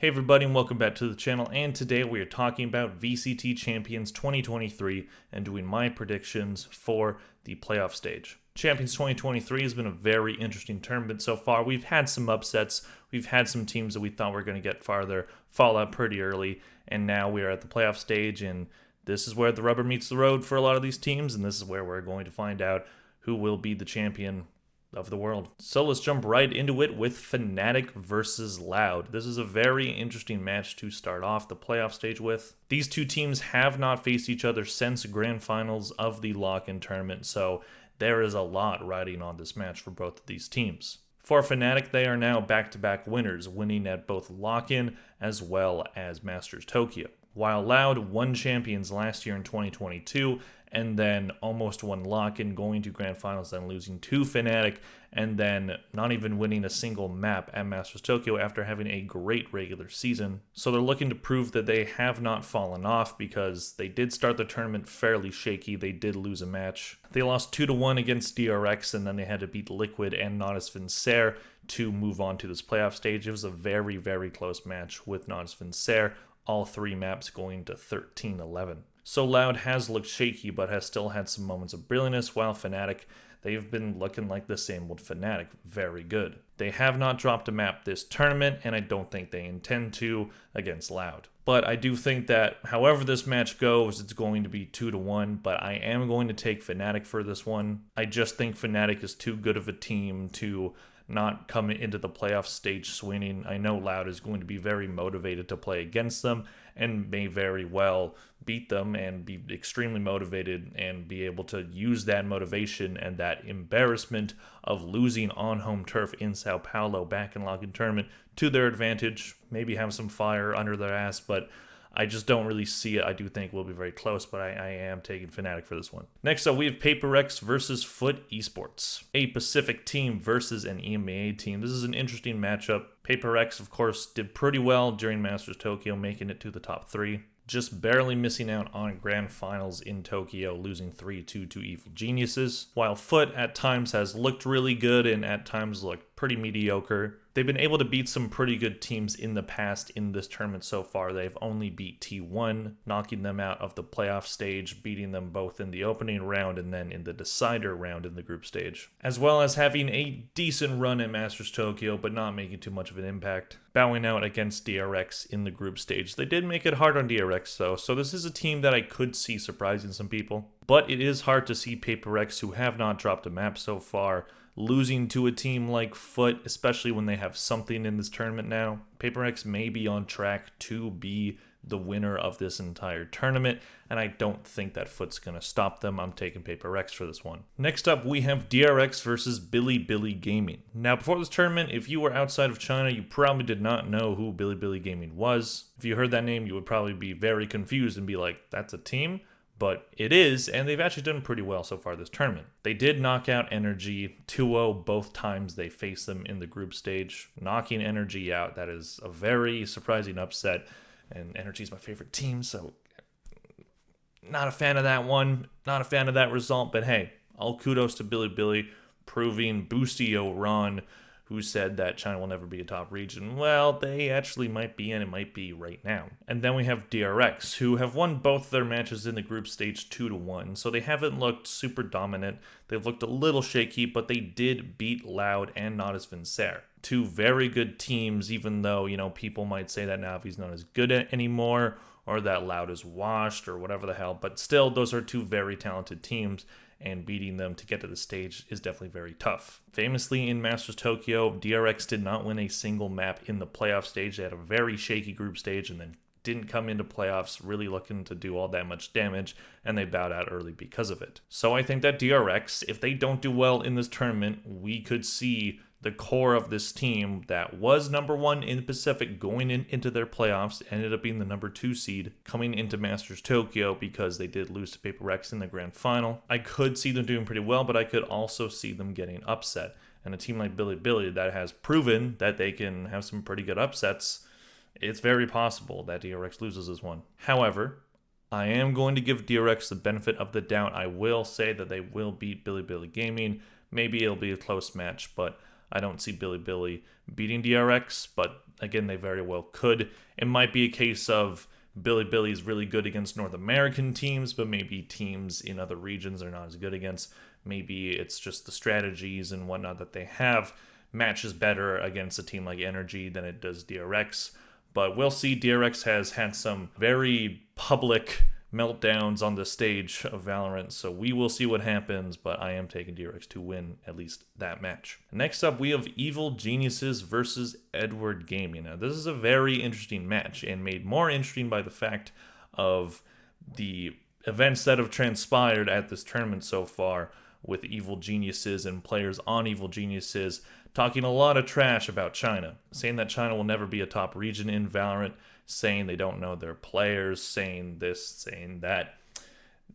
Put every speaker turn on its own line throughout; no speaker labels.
Hey everybody and welcome back to the channel, and today we are talking about VCT Champions 2023 and doing my predictions for the playoff stage. Champions 2023 has been a very interesting tournament so far. We've had some upsets, we've had some teams that we thought were going to get farther fall out pretty early, and now we are at the playoff stage, and this is where the rubber meets the road for a lot of these teams, and this is where we're going to find out who will be the champion of the world. So let's jump right into it with Fnatic versus Loud. This is a very interesting match to start off the playoff stage with. These two teams have not faced each other since grand finals of the lock-in tournament, so there is a lot riding on this match for both of these teams. For Fnatic, they are now back-to-back winners, winning at both lock-in as well as Masters Tokyo. While Loud won Champions last year in 2022, and then almost won lock-in, going to grand finals, then losing to Fnatic, and then not even winning a single map at Masters Tokyo after having a great regular season. So they're looking to prove that they have not fallen off, because they did start the tournament fairly shaky. They did lose a match. They lost 2-1 against DRX, and then they had to beat Liquid and Nautis Vincer to move on to this playoff stage. It was a very, very close match with Nautis Vincer, all three maps going to 13-11. So Loud has looked shaky, but has still had some moments of brilliance, while Fnatic, they've been looking like the same old Fnatic, very good. They have not dropped a map this tournament, and I don't think they intend to against Loud. But I do think that however this match goes, it's going to be 2-1, but I am going to take Fnatic for this one. I just think Fnatic is too good of a team to not come into the playoff stage swinging. I know Loud is going to be very motivated to play against them and may very well beat them and be extremely motivated and be able to use that motivation and that embarrassment of losing on home turf in Sao Paulo back in lock-in tournament to their advantage, maybe have some fire under their ass, but I just don't really see it. I do think we'll be very close, but I am taking Fnatic for this one. Next up, we have PaperX versus FUT Esports. A Pacific team versus an EMEA team. This is an interesting matchup. PaperX, of course, did pretty well during Masters Tokyo, making it to the top 3. Just barely missing out on grand finals in Tokyo, losing 3-2 to Evil Geniuses. While FUT at times has looked really good and at times looked pretty mediocre, they've been able to beat some pretty good teams in the past in this tournament so far. They've only beat T1, knocking them out of the playoff stage, beating them both in the opening round and then in the decider round in the group stage, as well as having a decent run at Masters Tokyo, but not making too much of an impact, bowing out against DRX in the group stage. They did make it hard on DRX though, so this is a team that I could see surprising some people. But it is hard to see PaperX, who have not dropped a map so far, losing to a team like FUT, especially when they have something in this tournament now. PaperX may be on track to be the winner of this entire tournament, and I don't think that FUT's going to stop them. I'm taking PaperX for this one. Next up, we have DRX versus Bilibili Gaming. Now, before this tournament, if you were outside of China, you probably did not know who Bilibili Gaming was. If you heard that name, you would probably be very confused and be like, that's a team? But it is, and they've actually done pretty well so far this tournament. They did knock out Energy 2-0 both times they faced them in the group stage, knocking Energy out. That is a very surprising upset, and Energy is my favorite team, so not a fan of that one, not a fan of that result, but hey, all kudos to Bilibili, proving Boostio Ron, who said that China will never be a top region. Well, they actually might be, and it might be right now. And then we have DRX, who have won both their matches in the group stage 2-1, so they haven't looked super dominant. They've looked a little shaky, but they did beat Loud and Nautis Vincer. Two very good teams, even though, you know, people might say that Navi's not as good anymore, or that Loud is washed, or whatever the hell, but still, those are two very talented teams, and beating them to get to the stage is definitely very tough. Famously, in Masters Tokyo, DRX did not win a single map in the playoff stage. They had a very shaky group stage and then didn't come into playoffs really looking to do all that much damage, and they bowed out early because of it. So I think that DRX, if they don't do well in this tournament, we could see the core of this team that was number 1 in the Pacific going into their playoffs, ended up being the number 2 seed coming into Masters Tokyo because they did lose to PaperX in the grand final. I could see them doing pretty well, but I could also see them getting upset. And a team like Bilibili that has proven that they can have some pretty good upsets, it's very possible that DRX loses this one. However, I am going to give DRX the benefit of the doubt. I will say that they will beat Bilibili Gaming. Maybe it'll be a close match, but I don't see Bilibili beating DRX, but again, they very well could. It might be a case of Bilibili is really good against North American teams, but maybe teams in other regions are not as good against. Maybe it's just the strategies and whatnot that they have matches better against a team like Energy than it does DRX. But we'll see. DRX has had some very public meltdowns on the stage of Valorant, so we will see what happens, but I am taking DRX to win at least that match. Next up, we have Evil Geniuses versus Edward Gaming. Now, this is a very interesting match, and made more interesting by the fact of the events that have transpired at this tournament so far, with Evil Geniuses and players on Evil Geniuses talking a lot of trash about China, saying that China will never be a top region in Valorant, saying they don't know their players, saying this, saying that.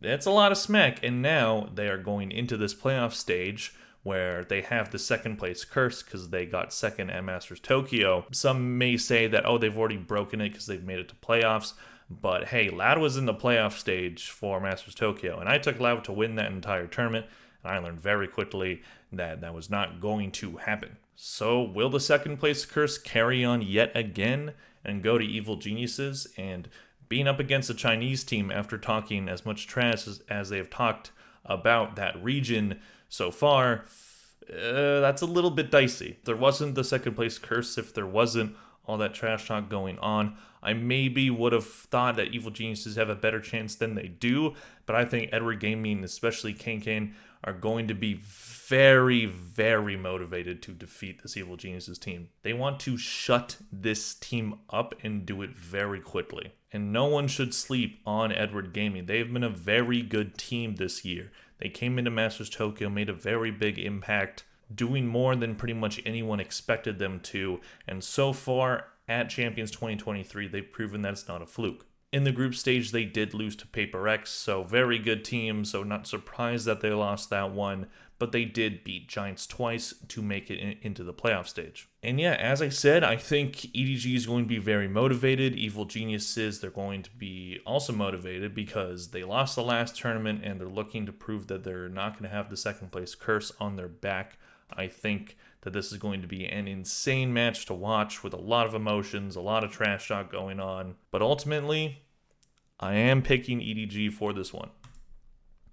It's a lot of smack, and now they are going into this playoff stage where they have the second place curse because they got second at Masters Tokyo. Some may say that, oh, they've already broken it because they've made it to playoffs, but hey, Loud was in the playoff stage for Masters Tokyo, and I took Loud to win that entire tournament, and I learned very quickly that that was not going to happen. So will the second place curse carry on yet again and go to Evil Geniuses? And being up against a Chinese team after talking as much trash as they have talked about that region so far, that's a little bit dicey. If there wasn't the second place curse, if there wasn't all that trash talk going on, I maybe would have thought that Evil Geniuses have a better chance than they do, but I think Edward Gaming, especially Kane, are going to be very, very motivated to defeat this Evil Geniuses team. They want to shut this team up and do it very quickly. And no one should sleep on Edward Gaming. They've been a very good team this year. They came into Masters Tokyo, made a very big impact, doing more than pretty much anyone expected them to. And so far at Champions 2023, they've proven that it's not a fluke. In the group stage, they did lose to Paper X, so very good team, so not surprised that they lost that one, but they did beat Giants twice to make it into the playoff stage. And yeah, as I said, I think EDG is going to be very motivated. Evil Geniuses, they're going to be also motivated because they lost the last tournament and they're looking to prove that they're not going to have the second place curse on their back. I think that this is going to be an insane match to watch with a lot of emotions, a lot of trash talk going on. But ultimately, I am picking EDG for this one.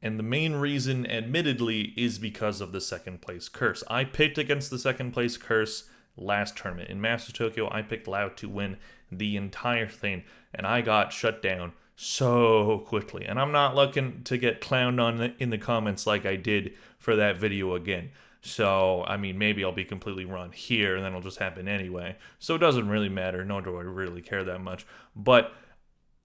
And the main reason, admittedly, is because of the second place curse. I picked against the second place curse last tournament. In Masters Tokyo, I picked Loud to win the entire thing, and I got shut down so quickly. And I'm not looking to get clowned on in the comments like I did for that video again. So, I mean, maybe I'll be completely wrong here, and then it'll just happen anyway. So it doesn't really matter, nor do I really care that much. But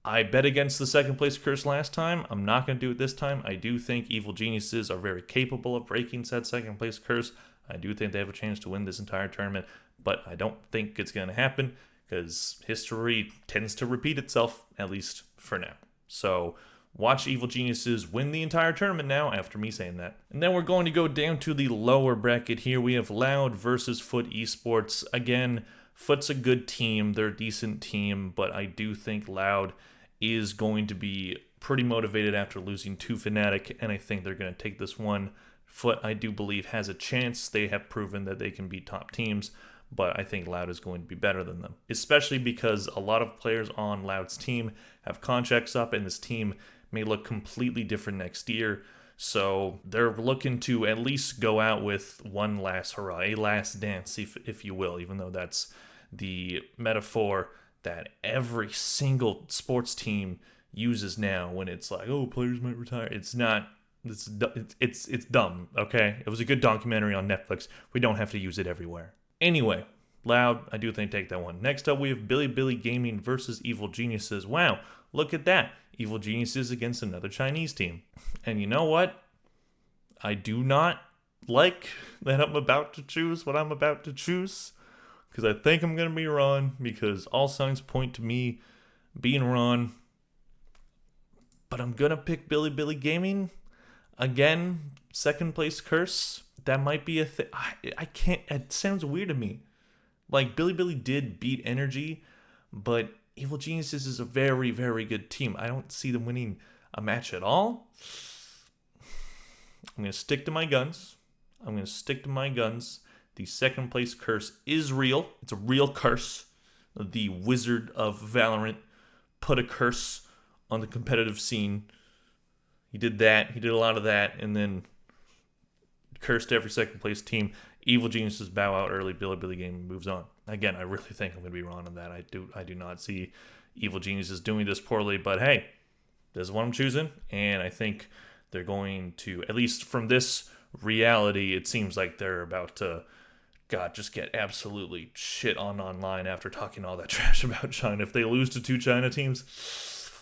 I bet against the second place curse last time. I'm not going to do it this time. I do think Evil Geniuses are very capable of breaking said second place curse. I do think they have a chance to win this entire tournament, but I don't think it's going to happen because history tends to repeat itself, at least for now. So watch Evil Geniuses win the entire tournament now after me saying that. And then we're going to go down to the lower bracket here. We have Loud versus FUT Esports. Again, FUT's a good team. They're a decent team, but I do think Loud is going to be pretty motivated after losing to Fnatic, and I think they're going to take this one. FUT, I do believe, has a chance. They have proven that they can beat top teams, but I think Loud is going to be better than them, especially because a lot of players on Loud's team have contracts up, and this team may look completely different next year. So they're looking to at least go out with one last hurrah, a last dance, if you will, even though that's the metaphor that every single sports team uses now when it's like, oh, players might retire. It's not. It's dumb, okay? It was a good documentary on Netflix. We don't have to use it everywhere. Anyway, Loud, I do think take that one. Next up, we have Bilibili Gaming versus Evil Geniuses. Wow, look at that. Evil Geniuses against another Chinese team. And you know what? I do not like that I'm about to choose what I'm about to choose, because I think I'm going to be wrong, because all signs point to me being wrong. But I'm going to pick Bilibili Gaming. Again, second place curse. That might be a thing. I can't, it sounds weird to me. Like, Bilibili did beat Energy, but Evil Geniuses is a very, very good team. I don't see them winning a match at all. I'm going to stick to my guns. The second place curse is real. It's a real curse. The Wizard of Valorant put a curse on the competitive scene. He did that. He did a lot of that, and then cursed every second place team. Evil Geniuses bow out early. Bilibili Gaming moves on. Again, I really think I'm going to be wrong on that. I do not see Evil Geniuses doing this poorly, but hey, this is what I'm choosing, and I think they're going to, at least from this reality, it seems like they're about to, just get absolutely shit on online after talking all that trash about China. If they lose to 2 China teams,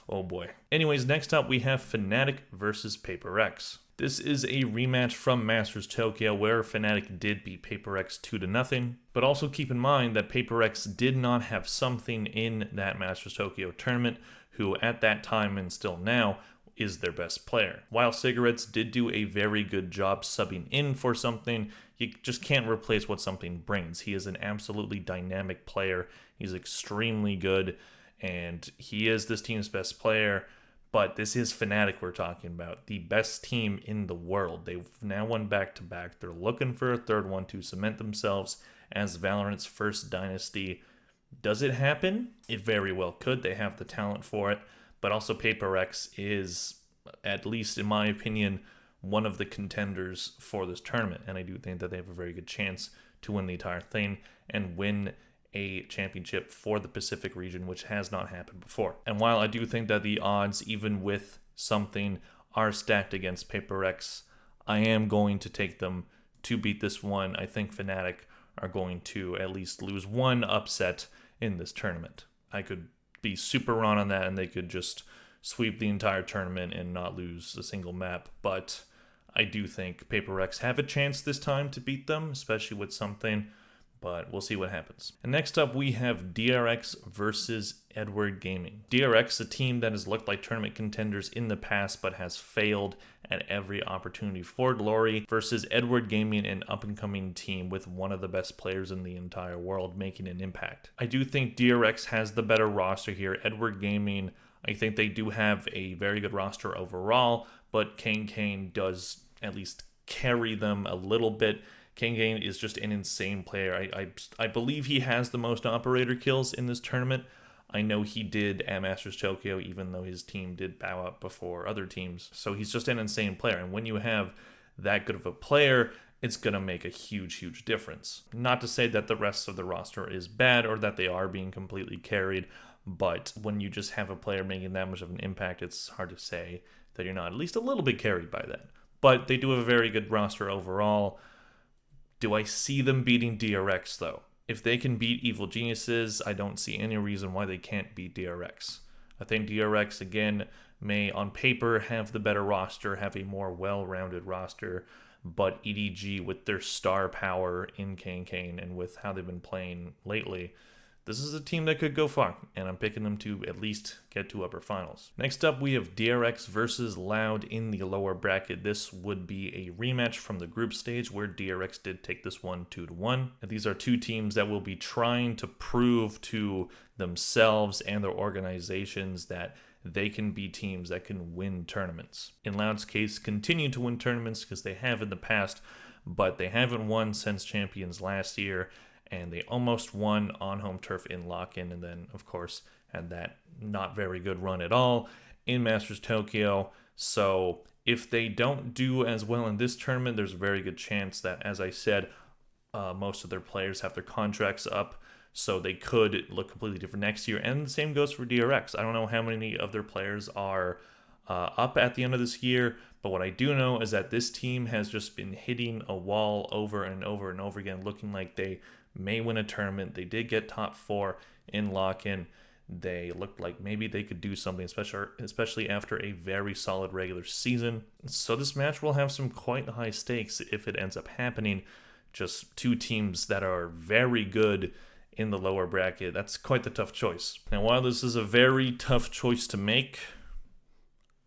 oh boy. Anyways, next up we have Fnatic versus Paper Rex. This is a rematch from Masters Tokyo where Fnatic did beat Paper Rex 2-0, but also keep in mind that Paper Rex did not have something in that Masters Tokyo tournament who at that time and still now is their best player. While Cigarettes did do a very good job subbing in for something, you just can't replace what something brings. He is an absolutely dynamic player. He's extremely good, and he is this team's best player. But this is Fnatic we're talking about, the best team in the world. They've now won back-to-back. They're looking for a third one to cement themselves as Valorant's first dynasty. Does it happen? It very well could. They have the talent for it. But also Paper Rex is, at least in my opinion, one of the contenders for this tournament. And I do think that they have a very good chance to win the entire thing and win a championship for the Pacific region, which has not happened before. And while I do think that the odds, even with something, are stacked against Paper Rex, I am going to take them to beat this one. I think Fnatic are going to at least lose one upset in this tournament. I could be super wrong on that, and they could just sweep the entire tournament and not lose a single map. But I do think Paper Rex have a chance this time to beat them, especially with something. But we'll see what happens. And next up, we have DRX versus Edward Gaming. DRX, a team that has looked like tournament contenders in the past, but has failed at every opportunity for glory, versus Edward Gaming, an up-and-coming team with one of the best players in the entire world making an impact. I do think DRX has the better roster here. Edward Gaming, I think they do have a very good roster overall, but Kane does at least carry them a little bit. Kane is just an insane player. I believe he has the most operator kills in this tournament. I know he did at Masters Tokyo, even though his team did bow out before other teams. So he's just an insane player. And when you have that good of a player, it's going to make a huge difference. Not to say that the rest of the roster is bad or that they are being completely carried, but when you just have a player making that much of an impact, it's hard to say that you're not at least a little bit carried by that. But they do have a very good roster overall. Do I see them beating DRX, though? If they can beat Evil Geniuses, I don't see any reason why they can't beat DRX. I think DRX, again, may on paper have the better roster, have a more well-rounded roster, but EDG, with their star power in Kane and with how they've been playing lately, this is a team that could go far, and I'm picking them to at least get to upper finals. Next up, we have DRX versus Loud in the lower bracket. This would be a rematch from the group stage where DRX did take this one 2-1. And these are two teams that will be trying to prove to themselves and their organizations that they can be teams that can win tournaments. In Loud's case, continue to win tournaments because they have in the past, but they haven't won since Champions last year. And they almost won on home turf in lock-in, and then, of course, had that not very good run at all in Masters Tokyo. So if they don't do as well in this tournament, there's a very good chance that, as I said, most of their players have their contracts up, so they could look completely different next year. And the same goes for DRX. I don't know how many of their players are up at the end of this year, but what I do know is that this team has just been hitting a wall over and over and over again, looking like they may win a tournament. They did get top 4 in lock-in. They looked like maybe they could do something, especially after a very solid regular season. So this match will have some quite high stakes if it ends up happening. Just two teams that are very good in the lower bracket. That's quite the tough choice. Now, while this is a very tough choice to make,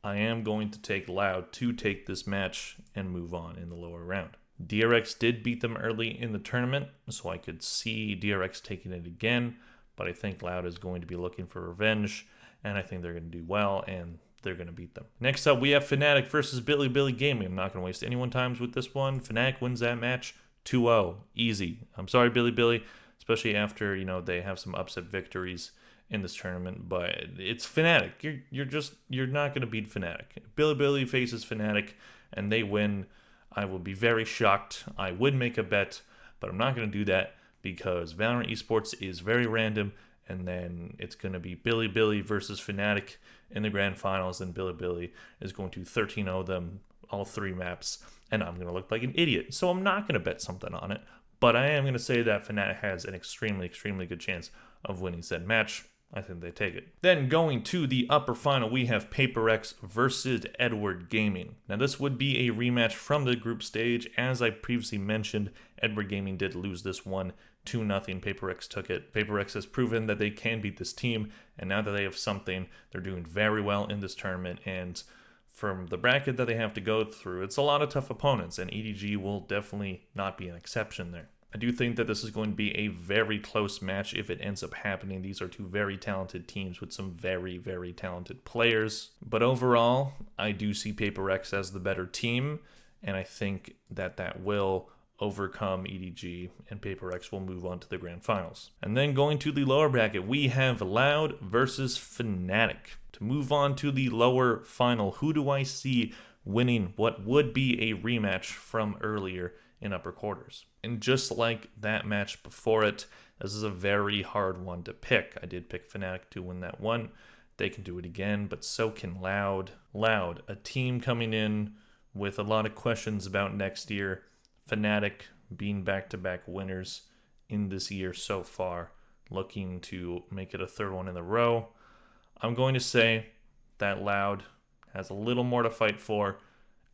I am going to take Loud to take this match and move on in the lower round. DRX did beat them early in the tournament, so I could see DRX taking it again, but I think Loud is going to be looking for revenge, and I think they're going to do well, and they're going to beat them. Next up, we have Fnatic versus Bilibili Gaming. I'm not going to waste anyone's time with this one. Fnatic wins that match 2-0, easy. I'm sorry, Bilibili, especially after, they have some upset victories in this tournament, but it's Fnatic. You're not going to beat Fnatic. Bilibili faces Fnatic and they win. I will be very shocked. I would make a bet, but I'm not going to do that because Valorant Esports is very random, and then it's going to be Bilibili versus Fnatic in the grand finals, and Bilibili is going to 13-0 them all 3 maps, and I'm going to look like an idiot. So I'm not going to bet something on it, but I am going to say that Fnatic has an extremely, extremely good chance of winning said match. I think they take it. Then going to the upper final, we have PaperX versus Edward Gaming. Now this would be a rematch from the group stage. As I previously mentioned, Edward Gaming did lose this one 2-0. PaperX took it. PaperX has proven that they can beat this team, and now that they have something, they're doing very well in this tournament. And from the bracket that they have to go through, it's a lot of tough opponents, and EDG will definitely not be an exception there. I do think that this is going to be a very close match if it ends up happening. These are 2 very talented teams with some very, very talented players. But overall, I do see PaperX as the better team, and I think that that will overcome EDG, and PaperX will move on to the grand finals. And then going to the lower bracket, we have Loud versus Fnatic. To move on to the lower final, who do I see winning what would be a rematch from earlier in upper quarters? And just like that match before it, this is a very hard one to pick. I did pick Fnatic to win that one. They can do it again, but so can Loud. Loud, a team coming in with a lot of questions about next year. Fnatic being back-to-back winners in this year so far, looking to make it a 3rd one in a row. I'm going to say that Loud has a little more to fight for,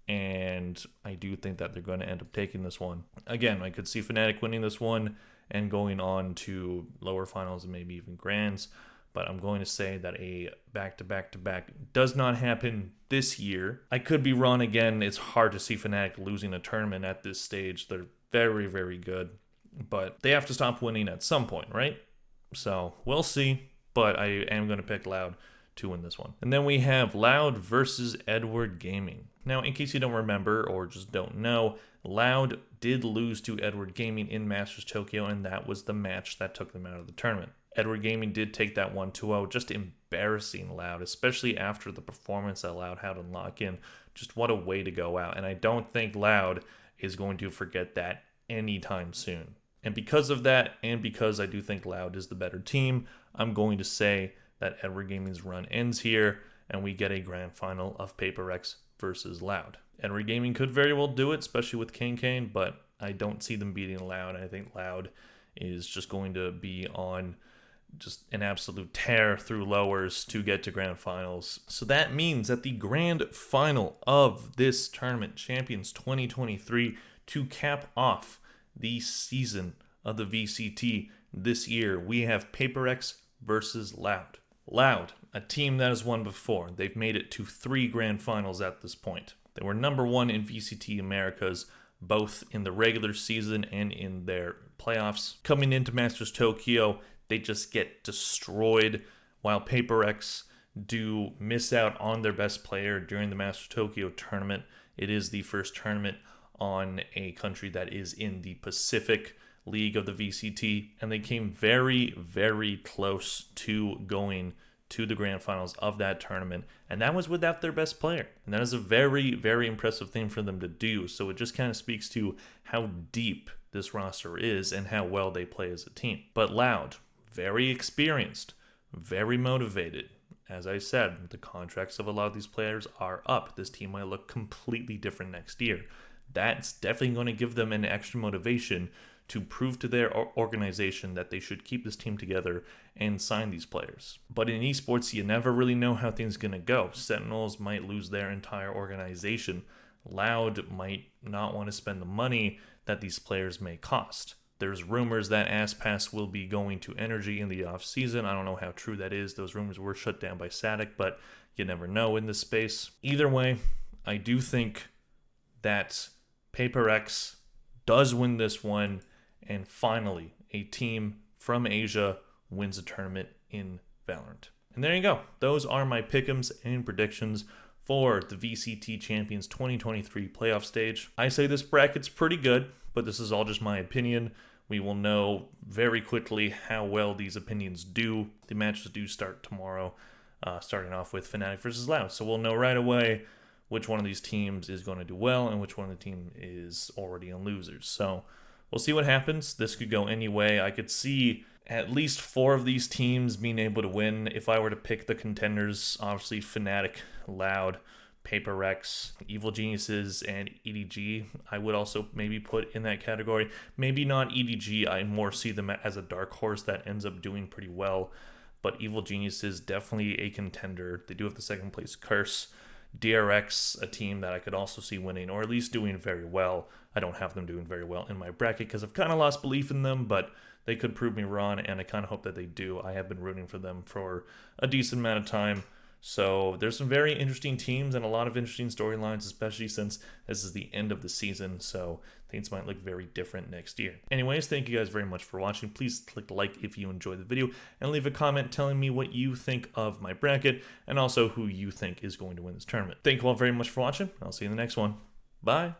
and I do think that they're going to end up taking this one. Again, I could see Fnatic winning this one and going on to lower finals and maybe even grands, but I'm going to say that a back-to-back-to-back does not happen this year. I could be wrong again. It's hard to see Fnatic losing a tournament at this stage. They're very, very good, but they have to stop winning at some point, right? So we'll see, but I am going to pick Loud to win this one. And then we have Loud versus Edward Gaming. Now, in case you don't remember or just don't know, Loud did lose to Edward Gaming in Masters Tokyo, and that was the match that took them out of the tournament. Edward Gaming did take that 1-2-0, just embarrassing Loud, especially after the performance that Loud had on Lock-In. Just what a way to go out, and I don't think Loud is going to forget that anytime soon. And because of that, and because I do think Loud is the better team, I'm going to say that Edward Gaming's run ends here, and we get a grand final of PaperX versus Loud. Edward Gaming could very well do it, especially with Kane, but I don't see them beating Loud. I think Loud is just going to be on just an absolute tear through lowers to get to grand finals. So that means that the grand final of this tournament, Champions 2023, to cap off the season of the VCT this year, we have PaperX versus Loud. Loud, a team that has won before. They've made it to 3 grand finals at this point. They were number 1 in VCT Americas, both in the regular season and in their playoffs. Coming into Masters Tokyo, they just get destroyed, while PaperX do miss out on their best player during the Masters Tokyo tournament. It is the first tournament on a country that is in the Pacific League of the VCT, and they came very, very close to going to the grand finals of that tournament, and that was without their best player. And that is a very, very impressive thing for them to do. So it just kind of speaks to how deep this roster is and how well they play as a team. But Loud, very experienced, very motivated. As I said, the contracts of a lot of these players are up. This team might look completely different next year. That's definitely going to give them an extra motivation to prove to their organization that they should keep this team together and sign these players. But in esports, you never really know how things are going to go. Sentinels might lose their entire organization. Loud might not want to spend the money that these players may cost. There's rumors that ASPAS will be going to Energy in the off-season. I don't know how true that is. Those rumors were shut down by Fnatic, but you never know in this space. Either way, I do think that PaperX does win this one, and finally, a team from Asia wins a tournament in Valorant. And there you go. Those are my pick'ems and predictions for the VCT Champions 2023 playoff stage. I say this bracket's pretty good, but this is all just my opinion. We will know very quickly how well these opinions do. The matches do start tomorrow, starting off with Fnatic versus Loud. So we'll know right away which one of these teams is going to do well and which one of the team is already in losers. So we'll see what happens. This could go any way. I could see at least 4 of these teams being able to win. If I were to pick the contenders, obviously Fnatic, Loud, Paper Rex, Evil Geniuses, and EDG, I would also maybe put in that category. Maybe not EDG, I more see them as a dark horse that ends up doing pretty well. But Evil Geniuses, definitely a contender. They do have the second place curse. DRX, a team that I could also see winning, or at least doing very well. I don't have them doing very well in my bracket because I've kind of lost belief in them, but they could prove me wrong, and I kind of hope that they do. I have been rooting for them for a decent amount of time. So there's some very interesting teams and a lot of interesting storylines, especially since this is the end of the season. So things might look very different next year. Anyways, thank you guys very much for watching. Please click like if you enjoyed the video and leave a comment telling me what you think of my bracket and also who you think is going to win this tournament. Thank you all very much for watching. I'll see you in the next one. Bye.